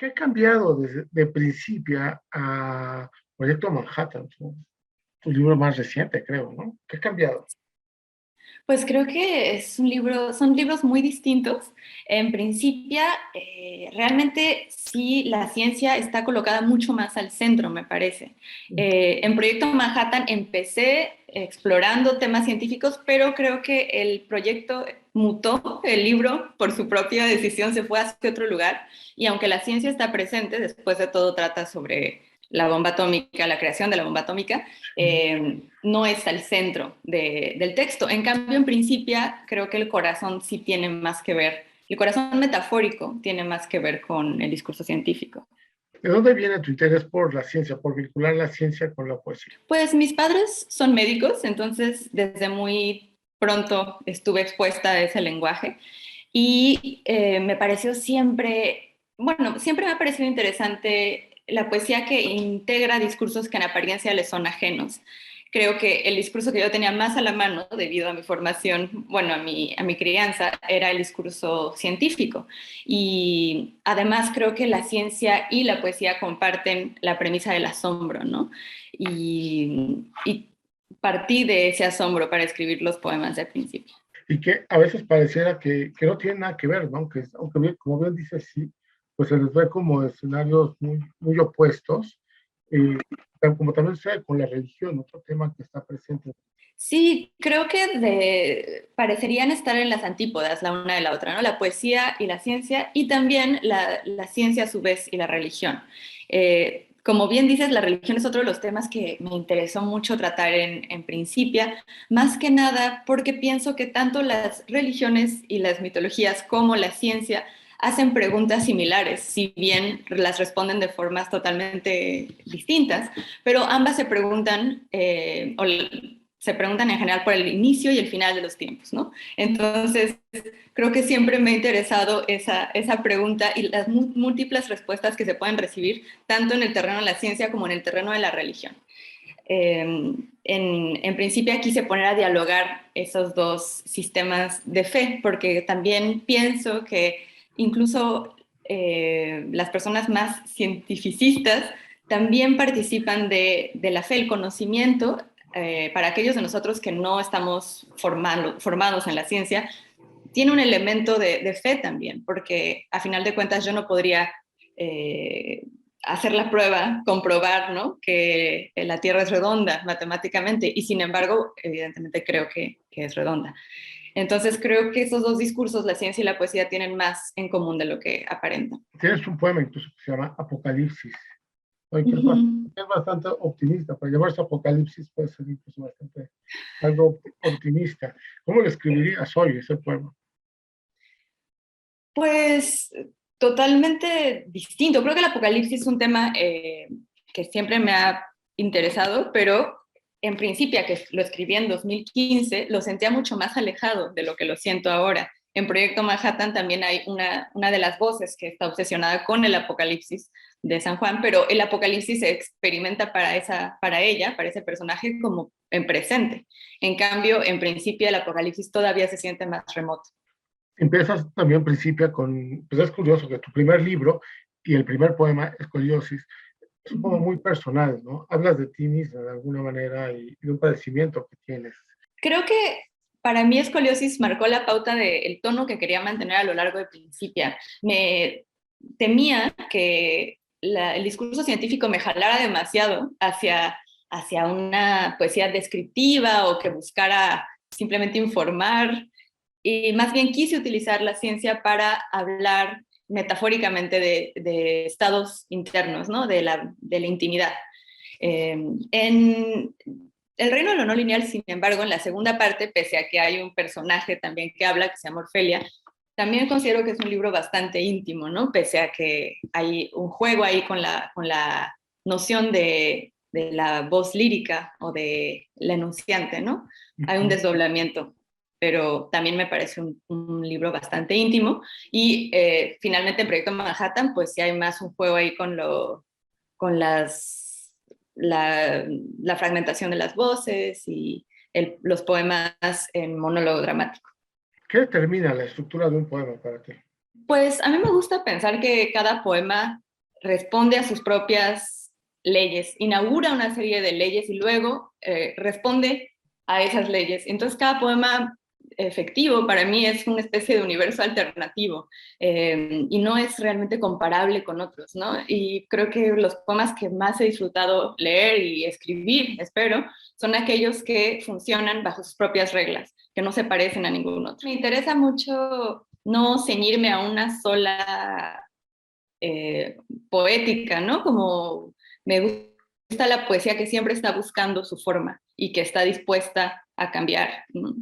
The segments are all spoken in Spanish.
¿Qué ha cambiado desde de Principia a Proyecto Manhattan? Tu libro más reciente, creo, ¿no? ¿Qué ha cambiado? Pues creo que es un libro, son libros muy distintos. En principio, realmente sí, la ciencia está colocada mucho más al centro, me parece. En Proyecto Manhattan empecé explorando temas científicos, pero creo que el proyecto mutó, el libro por su propia decisión se fue hacia otro lugar, y aunque la ciencia está presente, después de todo trata sobre la bomba atómica, la creación de la bomba atómica, no es el centro del texto. En cambio, en Principia, creo que el corazón sí tiene más que ver, el corazón metafórico tiene más que ver con el discurso científico. ¿De dónde viene tu interés por la ciencia, por vincular la ciencia con la poesía? Pues mis padres son médicos, entonces desde muy pronto estuve expuesta a ese lenguaje y me pareció siempre, bueno, siempre me ha parecido interesante la poesía que integra discursos que en apariencia les son ajenos. Creo que el discurso que yo tenía más a la mano, debido a mi formación, bueno, a mi crianza, era el discurso científico. Y además creo que la ciencia y la poesía comparten la premisa del asombro, ¿no? Y partí de ese asombro para escribir los poemas de Principio. Y que a veces pareciera que no tiene nada que ver, ¿no? Aunque bien, como bien dices, sí, pues se les ve como escenarios muy opuestos, eh, como también sucede con la religión, otro tema que está presente. Sí, creo que parecerían estar en las antípodas la una de la otra, ¿no? La poesía y la ciencia, y también la ciencia a su vez y la religión. Como bien dices, la religión es otro de los temas que me interesó mucho tratar en Principia, más que nada porque pienso que tanto las religiones y las mitologías como la ciencia hacen preguntas similares, si bien las responden de formas totalmente distintas, pero ambas se preguntan, o se preguntan en general por el inicio y el final de los tiempos, ¿no? Entonces, creo que siempre me ha interesado esa pregunta y las múltiples respuestas que se pueden recibir, tanto en el terreno de la ciencia como en el terreno de la religión. En principio quise poner a dialogar esos dos sistemas de fe, porque también pienso que incluso las personas más cientificistas también participan de la fe, el conocimiento. Para aquellos de nosotros que no estamos formados en la ciencia, tiene un elemento de fe también, porque a final de cuentas yo no podría eh, hacer la prueba, comprobar, ¿no?, que la Tierra es redonda matemáticamente, y sin embargo, evidentemente creo que es redonda. Entonces creo que esos dos discursos, la ciencia y la poesía, tienen más en común de lo que aparentan. Tienes un poema incluso que se llama Apocalipsis, ¿no? Uh-huh. Que es bastante optimista, para llamarse Apocalipsis puede ser incluso bastante algo optimista. ¿Cómo lo escribirías hoy ese poema? Pues totalmente distinto. Creo que el apocalipsis es un tema que siempre me ha interesado, pero en principio, que lo escribí en 2015, lo sentía mucho más alejado de lo que lo siento ahora. En Proyecto Manhattan también hay una de las voces que está obsesionada con el apocalipsis de San Juan, pero el apocalipsis se experimenta para ella, para ese personaje, como en presente. En cambio, en principio, el apocalipsis todavía se siente más remoto. Empiezas también Principia con, pues es curioso que tu primer libro y el primer poema, Escoliosis, es un poema muy personal, ¿no? Hablas de ti misma de alguna manera y de un padecimiento que tienes. Creo que para mí escoliosis marcó la pauta del tono que quería mantener a lo largo de Principia. Me temía que el discurso científico me jalara demasiado hacia una poesía descriptiva o que buscara simplemente informar, y más bien quise utilizar la ciencia para hablar metafóricamente de estados internos, ¿no?, de la intimidad. En El reino de lo no lineal, sin embargo, en la segunda parte, pese a que hay un personaje también que habla, que se llama Orfelia, también considero que es un libro bastante íntimo, ¿no? Pese a que hay un juego ahí con la noción de la voz lírica o de la enunciante, ¿no? Hay un desdoblamiento, pero también me parece un libro bastante íntimo. Y finalmente en Proyecto Manhattan, pues sí hay más un juego ahí con la fragmentación de las voces y los poemas en monólogo dramático. ¿Qué determina la estructura de un poema para ti? Pues a mí me gusta pensar que cada poema responde a sus propias leyes, inaugura una serie de leyes y luego responde a esas leyes. Entonces cada poema efectivo para mí es una especie de universo alternativo y no es realmente comparable con otros, ¿no? Y creo que los poemas que más he disfrutado leer y escribir, espero, son aquellos que funcionan bajo sus propias reglas, que no se parecen a ningún otro. Me interesa mucho no ceñirme a una sola poética, ¿no? Como me gusta la poesía que siempre está buscando su forma y que está dispuesta a cambiar, ¿no?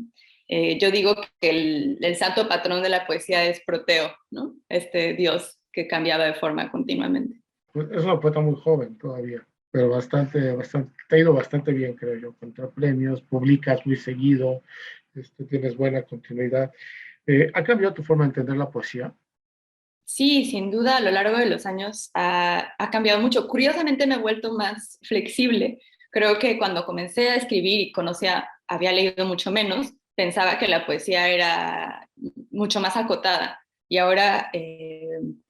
Yo digo que el santo patrón de la poesía es Proteo, ¿no? Este dios que cambiaba de forma continuamente. Pues es una poeta muy joven todavía, pero te ha ido bastante bien, creo yo, contra premios, publicas muy seguido, tienes buena continuidad. ¿Ha cambiado tu forma de entender la poesía? Sí, sin duda, a lo largo de los años ha cambiado mucho. Curiosamente me he vuelto más flexible. Creo que cuando comencé a escribir y había leído mucho menos, pensaba que la poesía era mucho más acotada. Y ahora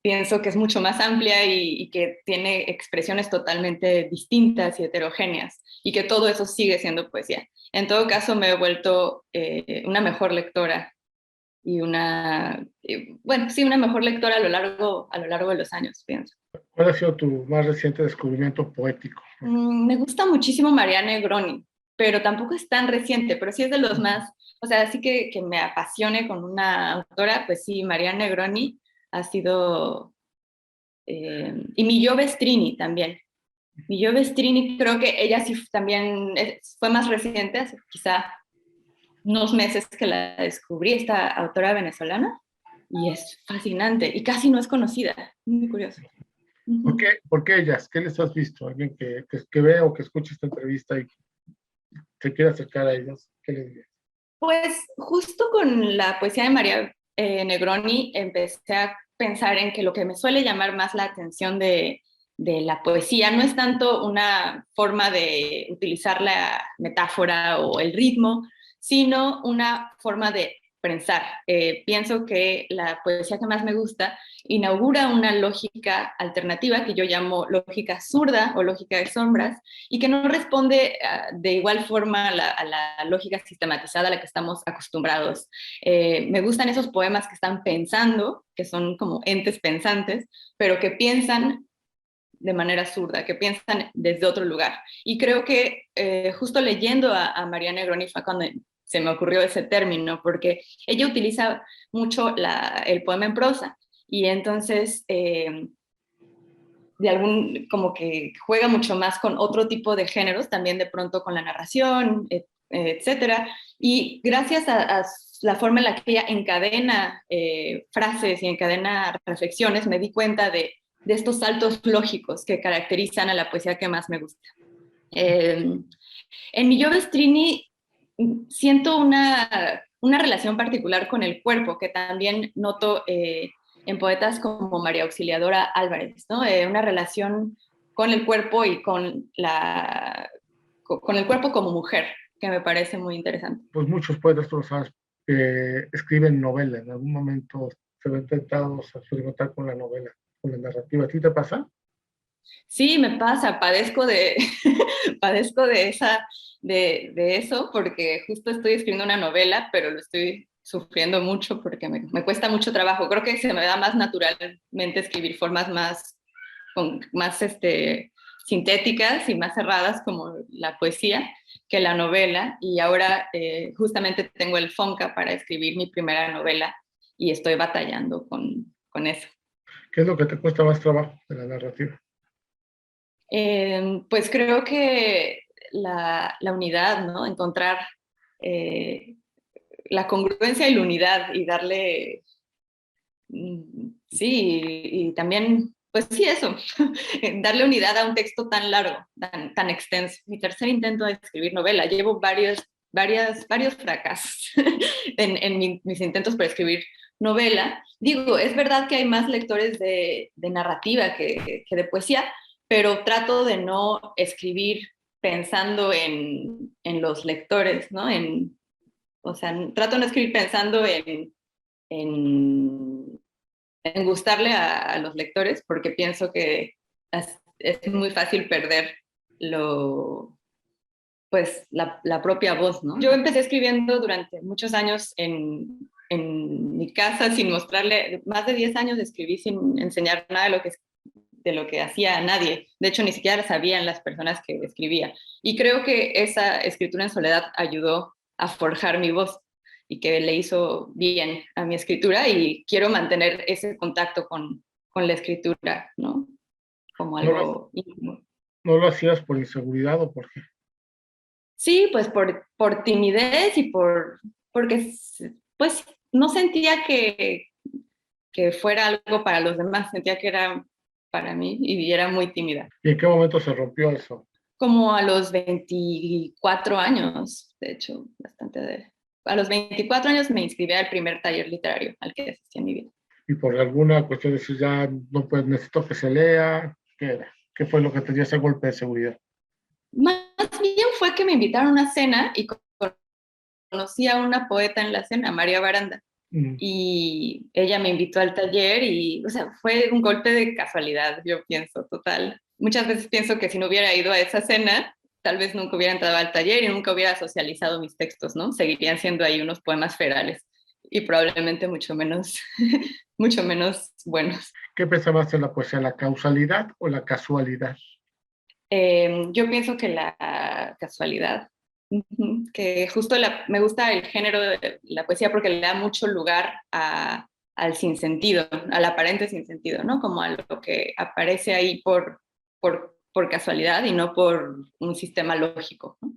pienso que es mucho más amplia y que tiene expresiones totalmente distintas y heterogéneas, y que todo eso sigue siendo poesía. En todo caso, me he vuelto una mejor lectora y bueno, sí, una mejor lectora a lo largo de los años, pienso. ¿Cuál ha sido tu más reciente descubrimiento poético? Me gusta muchísimo Mariana Negroni, pero tampoco es tan reciente, pero sí es de los más, o sea, así que me apasione con una autora, pues sí, Mariana Negroni ha sido, y Milló Vestrini también. Milló Vestrini, creo que ella sí también fue más reciente, hace quizá unos meses que la descubrí, esta autora venezolana, y es fascinante y casi no es conocida, muy curioso. ¿Por qué ellas? ¿Qué les has visto? Alguien que ve o que escuche esta entrevista y se quiere acercar a ellas, ¿qué les dirías? Pues justo con la poesía de María Negroni empecé a pensar en que lo que me suele llamar más la atención de la poesía no es tanto una forma de utilizar la metáfora o el ritmo, sino una forma de pensar. Pienso que la poesía que más me gusta inaugura una lógica alternativa que yo llamo lógica zurda o lógica de sombras, y que no responde de igual forma a la lógica sistematizada a la que estamos acostumbrados. Me gustan esos poemas que están pensando, que son como entes pensantes, pero que piensan de manera zurda, que piensan desde otro lugar. Y creo que justo leyendo a María Negroni fue cuando se me ocurrió ese término, porque ella utiliza mucho el poema en prosa, y entonces como que juega mucho más con otro tipo de géneros, también de pronto con la narración, etcétera. Y gracias a la forma en la que ella encadena frases y encadena reflexiones, me di cuenta de estos saltos lógicos que caracterizan a la poesía que más me gusta. En Milló Vestrini siento una relación particular con el cuerpo, que también noto en poetas como María Auxiliadora Álvarez, ¿no? Una relación con el cuerpo y con el cuerpo como mujer, que me parece muy interesante. Pues muchos poetas, tú lo sabes, que escriben novela. En algún momento se ven tentados a experimentar con la novela, con la narrativa. ¿A ti te pasa? Sí, me pasa, padezco de eso, porque justo estoy escribiendo una novela, pero lo estoy sufriendo mucho porque me cuesta mucho trabajo. Creo que se me da más naturalmente escribir formas más sintéticas y más cerradas como la poesía que la novela, y ahora justamente tengo el FONCA para escribir mi primera novela y estoy batallando con eso. ¿Qué es lo que te cuesta más trabajo de la narrativa? Pues creo que la unidad, ¿no? Encontrar la congruencia y la unidad y darle, sí, y también, pues sí, eso, darle unidad a un texto tan largo, tan extenso. Mi tercer intento de escribir novela, llevo varios fracasos en mis intentos para escribir novela. Digo, es verdad que hay más lectores de narrativa que de poesía, pero trato de no escribir pensando en los lectores, ¿no? O sea, trato de no escribir pensando en, en gustarle a los lectores, porque pienso que es muy fácil perder pues la propia voz, ¿no? Yo empecé escribiendo durante muchos años en mi casa sin mostrarle, más de 10 años escribí sin enseñar nada de lo que hacía a nadie. De hecho, ni siquiera sabían las personas que escribía. Y creo que esa escritura en soledad ayudó a forjar mi voz y que le hizo bien a mi escritura, y quiero mantener ese contacto con la escritura, ¿no? Como ¿No lo, algo íntimo. no lo hacías por inseguridad o por qué? Sí, pues por timidez y porque pues no sentía que fuera algo para los demás, sentía que era para mí y era muy tímida. ¿Y en qué momento se rompió eso? Como a los 24 años, de hecho, a los 24 años me inscribí al primer taller literario al que asistí en mi vida. ¿Y por alguna cuestión de decir ya no pues necesito que se lea? ¿Qué era? ¿Qué fue lo que te dio ese golpe de seguridad? Más bien fue que me invitaron a una cena y conocí a una poeta en la cena, María Baranda. Mm. Y ella me invitó al taller y, o sea, fue un golpe de casualidad, yo pienso, total. Muchas veces pienso que si no hubiera ido a esa cena, tal vez nunca hubiera entrado al taller y nunca hubiera socializado mis textos, ¿no? Seguirían siendo ahí unos poemas ferales y probablemente mucho menos, mucho menos buenos. ¿Qué pensabas en la poesía, la causalidad o la casualidad? Yo pienso que la casualidad, que justo me gusta el género de la poesía porque le da mucho lugar al sinsentido, al aparente sinsentido, ¿no? Como a lo que aparece ahí por casualidad y no por un sistema lógico, ¿no?